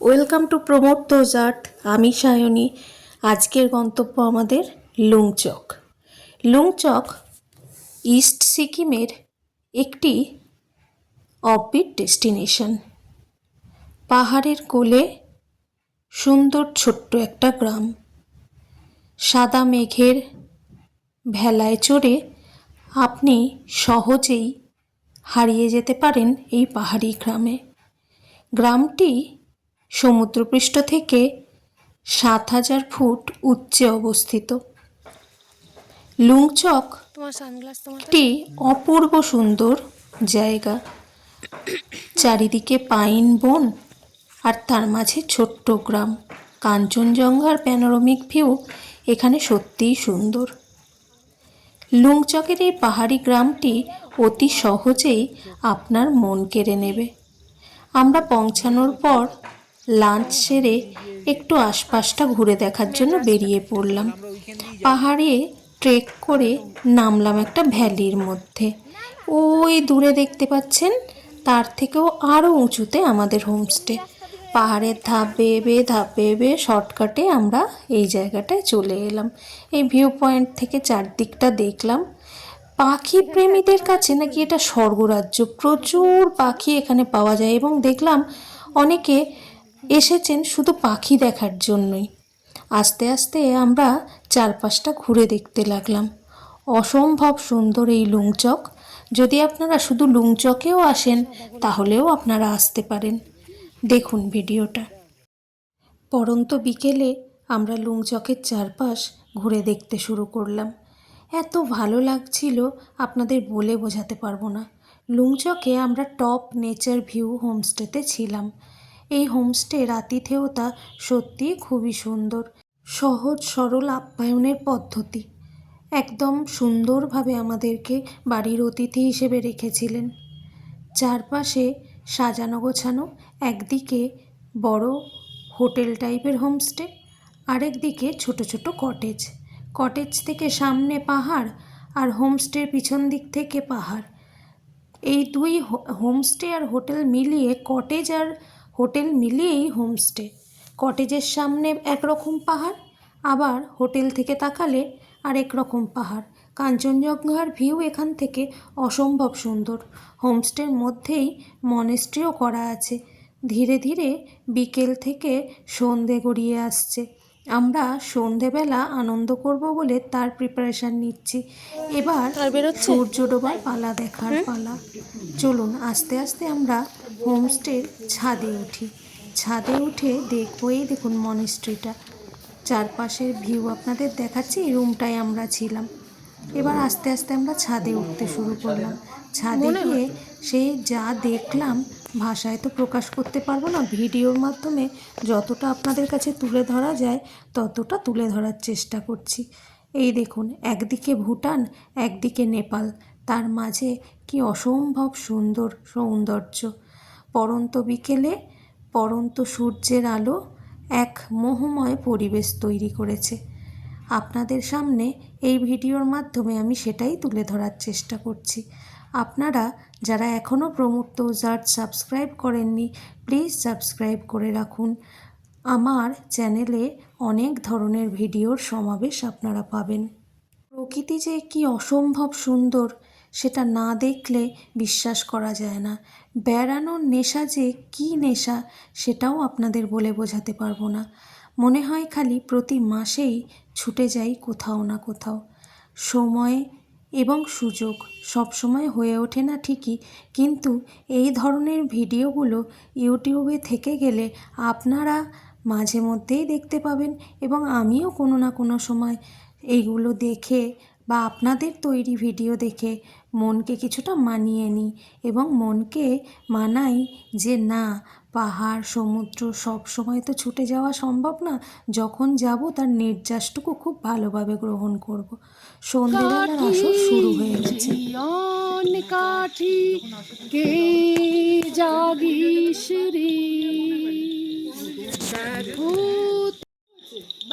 Welcome to promote those art. আমি সায়নী। আজকের গন্তব্য আমাদের লুংচক। লুংচক ইস্ট সিকিমের একটি অফবিট ডেস্টিনেশন। পাহাড়ের কোলে সুন্দর ছোট্ট একটা গ্রাম। সাদা মেঘের ভেলায় চড়ে আপনি সহজেই হারিয়ে যেতে পারেন এই পাহাড়ি গ্রামে। গ্রামটি সমুদ্রপৃষ্ঠ থেকে ৭,০০০ ফুট উচ্চে অবস্থিত। লুংচক একটি অপূর্ব সুন্দর জায়গা। চারিদিকে পাইন বন আর তার মাঝে ছোট্ট গ্রাম। কাঞ্চনজঙ্ঘার প্যানোরামিক ভিউ এখানে সত্যিই সুন্দর। লুংচকের এই পাহাড়ি গ্রামটি অতি সহজেই আপনার মন কেড়ে নেবে। আমরা পৌঁছানোর পর লাঞ্চ সেরে একটু আশপাশটা ঘুরে দেখার জন্য বেরিয়ে পড়লাম। পাহাড়ে ট্রেক করে নামলাম একটা ভ্যালির মধ্যে। ওই দূরে দেখতে পাচ্ছেন, তার থেকেও আরও উঁচুতে আমাদের হোমস্টে। পাহাড়ের ধাপ বেয়ে বেয়ে শর্টকাটে আমরা এই জায়গাটায় চলে এলাম। এই ভিউ পয়েন্ট থেকে চারদিকটা দেখলাম। পাখি প্রেমীদের কাছে নাকি এটা স্বর্গরাজ্য। প্রচুর পাখি এখানে পাওয়া যায় এবং দেখলাম অনেকে এসেছেন শুধু পাখি দেখার জন্যই। আস্তে আস্তে আমরা চারপাশটা ঘুরে দেখতে লাগলাম। অসম্ভব সুন্দর এই লুংচক। যদি আপনারা শুধু লুংচকেও আসেন তাহলেও আপনারা আসতে পারেন। দেখুন ভিডিওটা। পরন্ত বিকেলে আমরা লুংচকের চারপাশ ঘুরে দেখতে শুরু করলাম। এত ভালো লাগছিল আপনাদের বলে বোঝাতে পারবো না। লুংচকে আমরা টপ নেচার ভিউ হোমস্টেতে ছিলাম। এই হোমস্টের আতিথেয়তা সত্যিই খুবই সুন্দর। সহজ সরল আপ্যায়নের পদ্ধতি। একদম সুন্দরভাবে আমাদেরকে বাড়ির অতিথি হিসেবে রেখেছিলেন। চারপাশে সাজানো গোছানো, একদিকে বড় হোটেল টাইপের হোমস্টে, আরেকদিকে ছোট ছোট কটেজ। কটেজ থেকে সামনে পাহাড় আর হোমস্টের পিছন দিক থেকে পাহাড়। এই দুই হোমস্টে আর হোটেল মিলিয়ে, কটেজ আর হোটেল মিলিয়েই হোমস্টে। কটেজের সামনে একরকম পাহাড়, আবার হোটেল থেকে তাকালে আরেক রকম পাহাড়। কাঞ্চনজঙ্ঘার ভিউ এখান থেকে অসম্ভব সুন্দর। হোমস্টের মধ্যেই মনেস্ট্রিও করা আছে। ধীরে ধীরে বিকেল থেকে সন্ধে গড়িয়ে আসছে। আমরা সন্ধেবেলা আনন্দ করব বলে তার প্রিপারেশান নিচ্ছি। এবার সূর্য ডোবার পালা দেখার পালা। চলুন আস্তে আস্তে আমরা হোমস্টের ছাদে উঠি। ছাদে উঠে দেখব, এই দেখুন মনেস্ট্রিটা। চারপাশের ভিউ আপনাদের দেখাচ্ছি। এই রুমটায় আমরা ছিলাম। এবার আস্তে আস্তে আমরা ছাদে উঠতে শুরু করলাম। ছাদে গিয়ে সেই যা দেখলাম ভাষায় তো প্রকাশ করতে পারবো না। ভিডিওর মাধ্যমে যতটা আপনাদের কাছে তুলে ধরা যায় ততটা তুলে ধরার চেষ্টা করছি। এই দেখুন, একদিকে ভুটান, একদিকে নেপাল, তার মাঝে কি অসম্ভব সুন্দর সৌন্দর্য। পরন্ত বিকেলে পরন্ত সূর্যের আলো এক মোহময় পরিবেশ তৈরি করেছে। আপনাদের সামনে এই ভিডিওর মাধ্যমে আমি সেটাই তুলে ধরার চেষ্টা করছি। আপনারা যারা এখনও প্রমোট দোজ আর্ট সাবস্ক্রাইব করেননি, প্লিজ সাবস্ক্রাইব করে রাখুন। আমার চ্যানেলে অনেক ধরনের ভিডিওর সমাবেশ আপনারা পাবেন। প্রকৃতি যে কি অসম্ভব সুন্দর সেটা না দেখলে বিশ্বাস করা যায় না। বেড়ানোর নেশা যে কি নেশা সেটাও আপনাদের বলে বোঝাতে পারবো না। মনে হয় খালি প্রতি মাসেই ছুটে যাই কোথাও না কোথাও। সময় এবং সুযোগ সব সময় হয়ে ওঠে না ঠিকই, কিন্তু এই ধরনের ভিডিওগুলো ইউটিউবে থেকে গেলে আপনারা মাঝে মধ্যেই দেখতে পাবেন এবং আমিও কোনো না কোনো সময় এইগুলো দেখে বা আপনাদের তৈরি ভিডিও দেখে মনকে কিছুটা মানিয়ে নিই এবং মনকে মানাই যে না, পাহাড় সমুদ্র সব সময় তো ছুটে যাওয়া সম্ভব না। যখন যাব তার নির্যাসটুকু খুব ভালোভাবে গ্রহণ করব। সন্ধ্যেবেলার আসর শুরু হয়ে গেছে।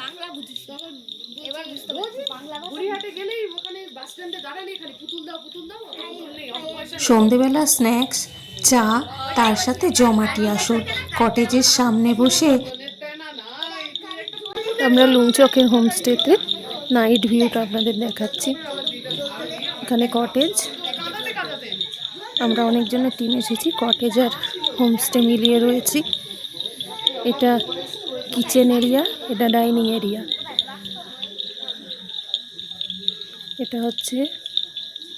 বাংলা বুঝিস তখন এবার বুঝতে পারছি। বাংলা গড়িয়াহাটে গেলেই ওখানে বাস স্ট্যান্ডে দাঁড়ালেই খালি পুতুল দাও পুতুল দাও। সন্ধেবেলা স্ন্যাক্স চা, তার সাথে জমাটি আসর। কটেজের সামনে বসে আমরা লুংচকের হোমস্টেতে নাইট ভিউটা আপনাদের দেখাচ্ছি। এখানে কটেজ, আমরা অনেকজনের টিম এসেছি, কটেজ আর হোমস্টে মিলিয়ে রয়েছি। এটা কিচেন এরিয়া, এটা ডাইনিং এরিয়া, এটা হচ্ছে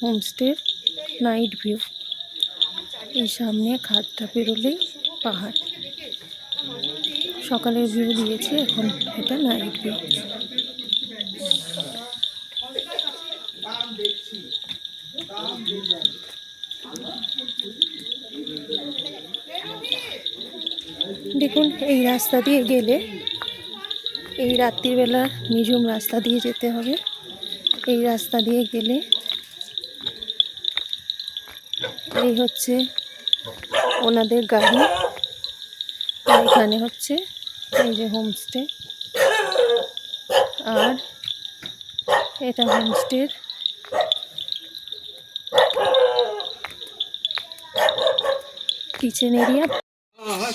হোমস্টের নাইট ভিউ। এই সামনে খাটটা পেরোলেই পাহাড়। সকালের ভিউ দিয়েছি, এখন এটা নাইট ভিউ। দেখুন, এই রাস্তা দিয়ে গেলে, এই রাত্রিবেলা নিঝুম রাস্তা দিয়ে যেতে হবে। এই রাস্তা দিয়ে গেলে এই হচ্ছে ওনাদের গাড়ি, আর এখানে হচ্ছে এই যে হোমস্টে, আর এটা হোমস্টের কিচেন এরিয়া।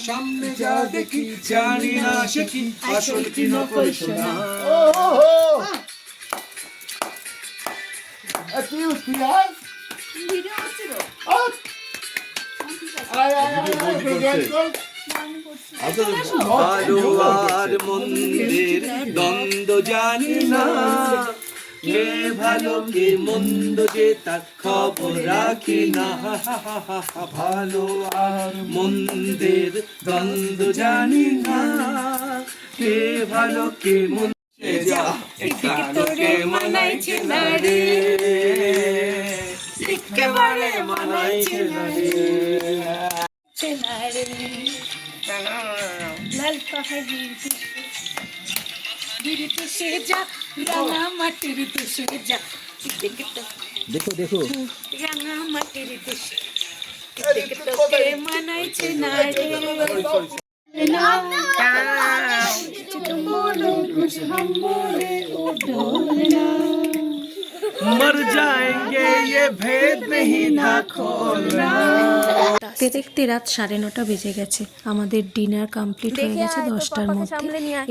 সামনে যা দেখি জানি না সে কি আসল কি নকল সোনা। ভালো আর মন্দের দ্বন্দ্ব জানি না, কে ভালো কে মন্দ যে তার খবর রাখি না। ভালো আর মন্দের দ্বন্দ্ব জানি না, কে ভালো কে মন্দ যা একালোকে মানাইছে না রে, একেবারে মানাইছে না রে। লাল পাহাড়ি বিরিতে সে যা, রাঙা মাটির দেশে যা, দেখো দেখো রাঙা মাটির দেশে তোকে মানাইছে না রে। मर जाएंगे ये भेद नहीं ना खोलना। দেখতে দেখতে রাত 9:30 বেজে গেছে। আমাদের ডিনার কমপ্লিট হয়ে গেছে 10টার মধ্যে।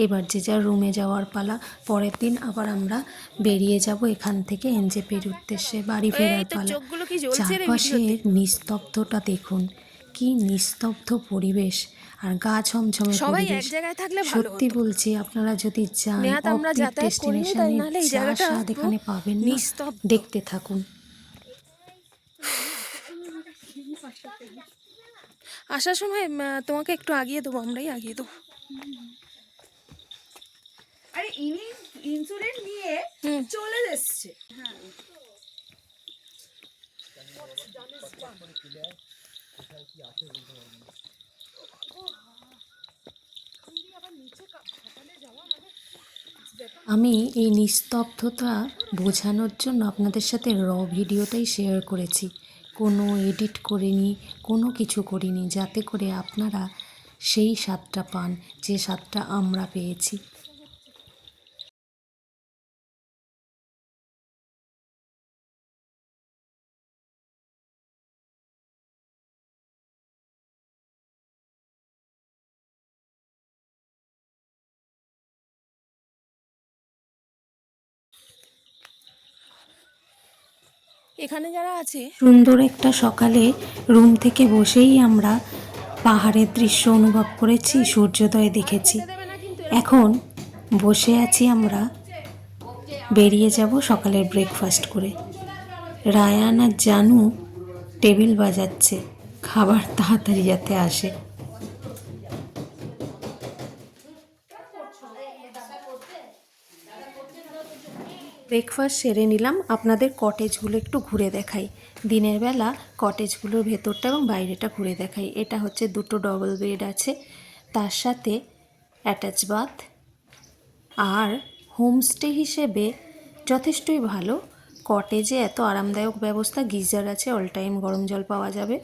এবার যে যার রুমে যাওয়ার পালা। পরের দিন আবার আমরা বেরিয়ে যাব এখান থেকে এনজেপির উদ্দেশ্যে, বাড়ি ফেরার পালা। চারপাশের নিস্তব্ধতা দেখুন, কি নিস্তব্ধ পরিবেশ আর গা ছমছমে পরিবেশ। সত্যি বলছি, আপনারা যদি যান ডেস্টিনেশনে, যা স্বাদ এখানে পাবেন না। দেখতে থাকুন। আসার সময় তোমাকে একটু আগিয়ে দেবো, আমরাই আগিয়ে দেবো। আরে ইনি ইন্স্যুরেন্স নিয়ে চলে এসছে। আমি এই নিস্তব্ধতা বোঝানোর জন্য আপনাদের সাথে ভিডিওটাই শেয়ার করেছি, কোনো এডিট করিনি, কোনো কিছু করিনি, যাতে করে আপনারা সেই স্বাদটা পান যে স্বাদটা আমরা পেয়েছি। এখানে যারা আছে, সুন্দর একটা সকালে রুম থেকে বসেই আমরা পাহাড়ের দৃশ্য অনুভব করেছি, সূর্যোদয় দেখেছি। এখন বসে আছি আমরা, বেরিয়ে যাব সকালের ব্রেকফাস্ট করে। রায়ান আর জানু টেবিল বাজাচ্ছে, খাবার তাড়াতাড়ি যাতে আসে। ব্রেকফাস্ট সেরে নিলাম, আপনাদের কটেজগুলো একটু ঘুরে দেখাই। দিনের বেলা কটেজগুলোর ভেতরটা এবং বাইরেটা ঘুরে দেখাই। এটা হচ্ছে 2টো ডবল বেড আছে, তার সাথে অ্যাটাচ বাথ, আর হোমস্টে হিসেবে যথেষ্টই ভালো। কটেজে এত আরামদায়ক ব্যবস্থা, গিজার আছে, অল টাইম গরম জল পাওয়া যাবে।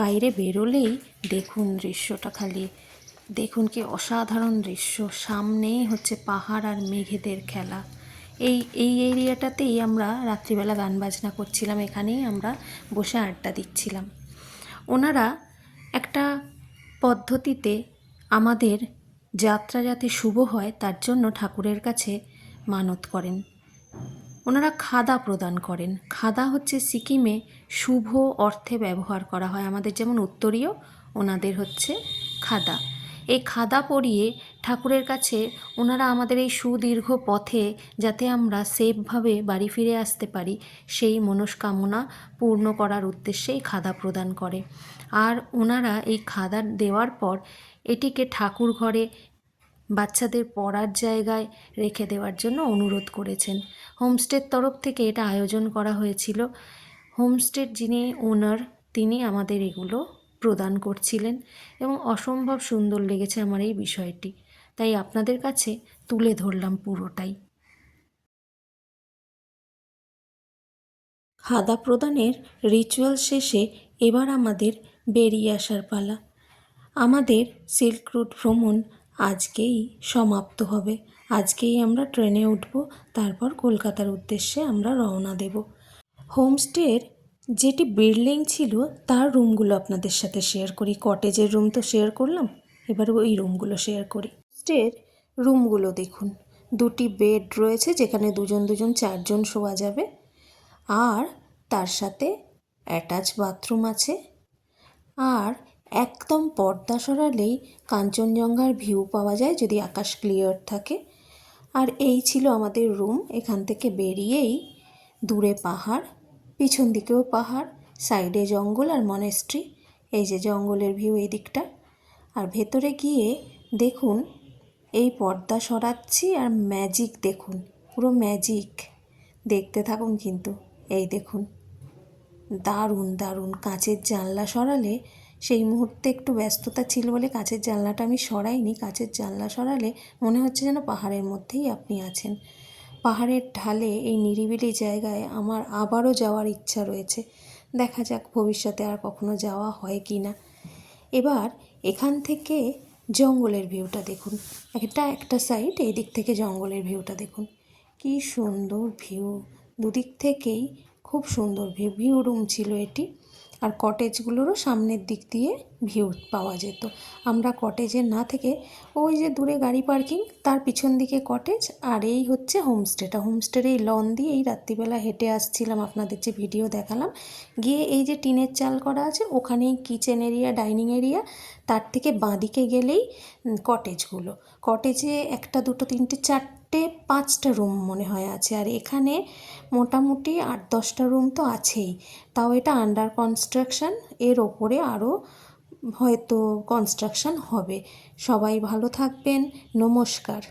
বাইরে বেরোলেই দেখুন দৃশ্যটা, খালি দেখুন কি অসাধারণ দৃশ্য। সামনেই হচ্ছে পাহাড় আর মেঘেদের খেলা। এই এরিয়াটাতেই আমরা রাত্রিবেলা গান বাজনা করছিলাম, এখানেই আমরা বসে আড্ডা দিচ্ছিলাম। ওনারা একটা পদ্ধতিতে আমাদের যাত্রা যাতে শুভ হয় তার জন্য ঠাকুরের কাছে মানত করেন। ওনারা খাদা প্রদান করেন। খাদা হচ্ছে সিকিমে শুভ অর্থে ব্যবহার করা হয়, আমাদের যেমন উত্তরীয়, ওনাদের হচ্ছে খাদা। এই খাদা পরিয়ে ঠাকুরের কাছে ওনারা আমাদের এই সুদীর্ঘ পথে যাতে আমরা সেফভাবে বাড়ি ফিরে আসতে পারি সেই মনস্কামনা পূর্ণ করার উদ্দেশ্যেই খাদা প্রদান করে। আর ওনারা এই খাদা দেওয়ার পর এটিকে ঠাকুর ঘরে বাচ্চাদের পড়ার জায়গায় রেখে দেওয়ার জন্য অনুরোধ করেছেন। হোমস্টের তরফ থেকে এটা আয়োজন করা হয়েছিল। হোমস্টের যিনি ওনার তিনি আমাদের এগুলো প্রদান করছিলেন এবং অসম্ভব সুন্দর লেগেছে আমার এই বিষয়টি, তাই আপনাদের কাছে তুলে ধরলাম পুরোটাই। খাদা প্রদানের রিচুয়াল শেষে এবার আমাদের বেরিয়ে আসার পালা। আমাদের সিল্ক রুট ভ্রমণ আজকেই সমাপ্ত হবে। আজকেই আমরা ট্রেনে উঠব, তারপর কলকাতার উদ্দেশ্যে আমরা রওনা দেব। হোমস্টের যেটি বিল্ডিং ছিল তার রুমগুলো আপনাদের সাথে শেয়ার করি। কটেজের রুম তো শেয়ার করলাম, এবার ওই রুমগুলো শেয়ার করি। হোমস্টের রুমগুলো দেখুন, 2টি বেড রয়েছে যেখানে দুজন 4জন শোয়া যাবে, আর তার সাথে অ্যাটাচ বাথরুম আছে। আর একদম পর্দা সরালেই কাঞ্চনজঙ্ঘার ভিউ পাওয়া যায় যদি আকাশ ক্লিয়ার থাকে। আর এই ছিল আমাদের রুম। এখান থেকে বেরিয়েই দূরে পাহাড়, পিছন দিকেও পাহাড়, সাইডে জঙ্গল আর মনেস্ট্রি। এই যে জঙ্গলের ভিউ এই দিকটা। আর ভেতরে গিয়ে দেখুন এই পর্দা সরাচ্ছি আর ম্যাজিক দেখুন, পুরো ম্যাজিক। দেখতে থাকুন কিন্তু। এই দেখুন, দারুণ দারুণ। কাঁচের জানলা সরালে, সেই মুহূর্তে একটু ব্যস্ততা ছিল বলে কাঁচের জানলাটা আমি সরাইনি। কাঁচের জানলা সরালে মনে হচ্ছে যেন পাহাড়ের মধ্যেই আপনি আছেন। পাহাড়ের ঢালে এই নিরিবিলি জায়গায় আমার আবারও যাওয়ার ইচ্ছা রয়েছে। দেখা যাক ভবিষ্যতে আর কখনো যাওয়া হয় কি না। এবার এখান থেকে জঙ্গলের ভিউটা দেখুন। একটা সাইড, এই দিক থেকে জঙ্গলের ভিউটা দেখুন, কি সুন্দর ভিউ। দুদিক থেকেই খুব সুন্দর ভিউ রুম ছিল এটি। আর কটেজগুলোরও সামনের দিক দিয়ে ভিউ পাওয়া যেত। আমরা কটেজে না থেকে ওই যে দূরে গাড়ি পার্কিং, তার পিছন দিকে কটেজ, আর এই হচ্ছে হোমস্টেটা। হোমস্টের এই লন দিয়ে এই রাত্রিবেলা হেঁটে আসছিলাম, আপনাদের যে ভিডিও দেখালাম। গিয়ে এই যে টিনের চাল করা আছে, ওখানেই কিচেন এরিয়া, ডাইনিং এরিয়া, তার থেকে বাঁদিকে গেলেই কটেজগুলো। কটেজে 1, 2, 3, 4, 5টা রুম মনে হয় আছে। আর এখানে মোটামুটি 8-10টা রুম তো আছেই, তাও এটা আন্ডার কনস্ট্রাকশন। এর ওপরে আরও হয়তো কনস্ট্রাকশন হবে। সবাই ভালো থাকবেন, নমস্কার।